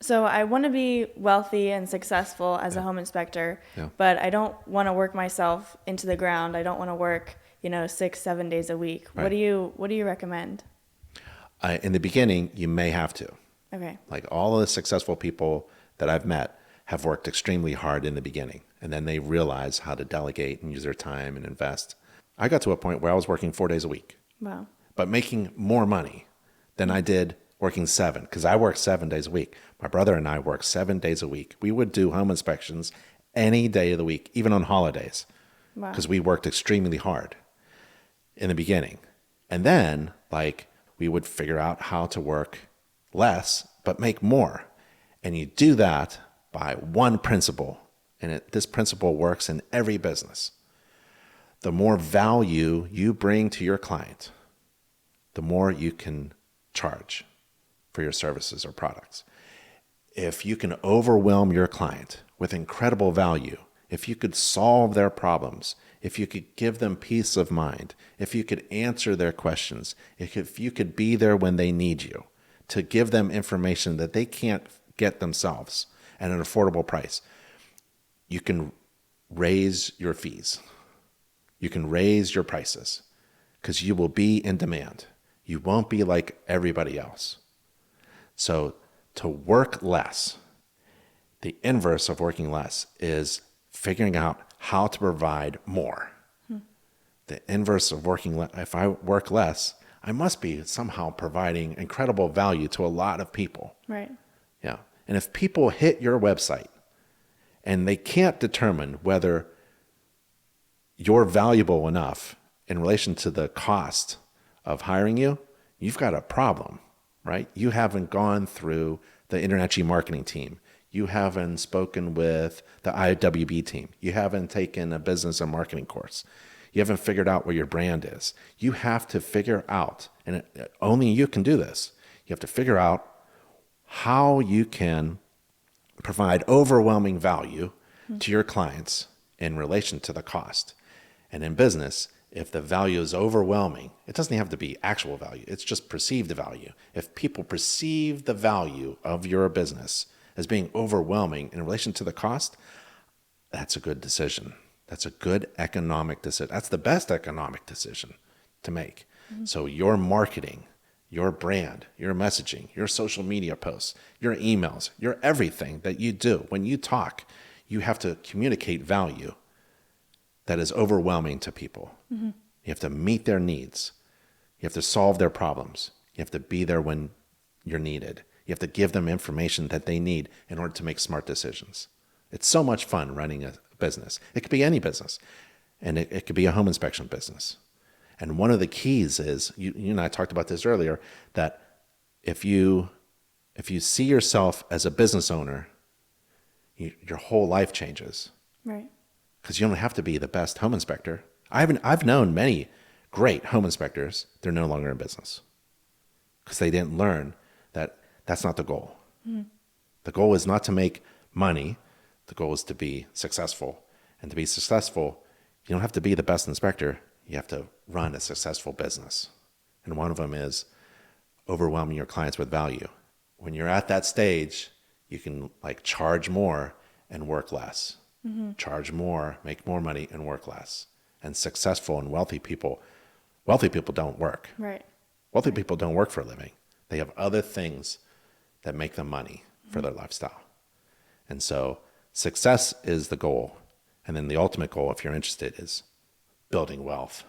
So I want to be wealthy and successful as a home inspector, but I don't want to work myself into the ground. I don't want to work, 6-7 days a week. Right. What do you recommend? In the beginning, you may have to. Okay. Like all of the successful people that I've met have worked extremely hard in the beginning, and then they realize how to delegate and use their time and invest. I got to a point where I was working 4 days a week, Wow. but making more money than I did working 7, because I worked 7 days a week. My brother and I worked 7 days a week. We would do home inspections any day of the week, even on holidays, Wow. because we worked extremely hard in the beginning. And then, we would figure out how to work less, but make more. And you do that by one principle, and this principle works in every business. The more value you bring to your client, the more you can charge for your services or products. If you can overwhelm your client with incredible value, if you could solve their problems, if you could give them peace of mind, if you could answer their questions, if you could be there when they need you, to give them information that they can't get themselves at an affordable price, you can raise your fees. You can raise your prices because you will be in demand. You won't be like everybody else. So to work less, the inverse of working less is figuring out how to provide more. The inverse of working less, if I work less, I must be somehow providing incredible value to a lot of people. Right. Yeah. And if people hit your website and they can't determine whether you're valuable enough in relation to the cost of hiring you, you've got a problem, right? You haven't gone through the InterNACHI marketing team. You haven't spoken with the IWB team. You haven't taken a business and marketing course. You haven't figured out what your brand is. You have to figure out, and only you can do this, you have to figure out how you can provide overwhelming value to your clients in relation to the cost. And in business, if the value is overwhelming, it doesn't have to be actual value. It's just perceived value. If people perceive the value of your business as being overwhelming in relation to the cost, that's a good decision. That's a good economic decision. That's the best economic decision to make. So your marketing, your brand, your messaging, your social media posts, your emails, your everything that you do, when you talk, you have to communicate value that is overwhelming to people. You have to meet their needs. You have to solve their problems. You have to be there when you're needed. You have to give them information that they need in order to make smart decisions. It's so much fun running a business. It could be any business, and it could be a home inspection business. And one of the keys is, you and I talked about this earlier, that if you see yourself as a business owner, your whole life changes. Right. Because you don't have to be the best home inspector. I've known many great home inspectors. They're no longer in business because they didn't learn that that's not the goal. The goal is not to make money. The goal is to be successful. And to be successful, you don't have to be the best inspector. You have to run a successful business. And one of them is overwhelming your clients with value. When you're at that stage, you can charge more and work less. Charge more, make more money, and work less. And successful and wealthy people don't work. Right. Wealthy people don't work for a living. They have other things that make them money for their lifestyle. And so success is the goal. And then the ultimate goal, if you're interested, is building wealth.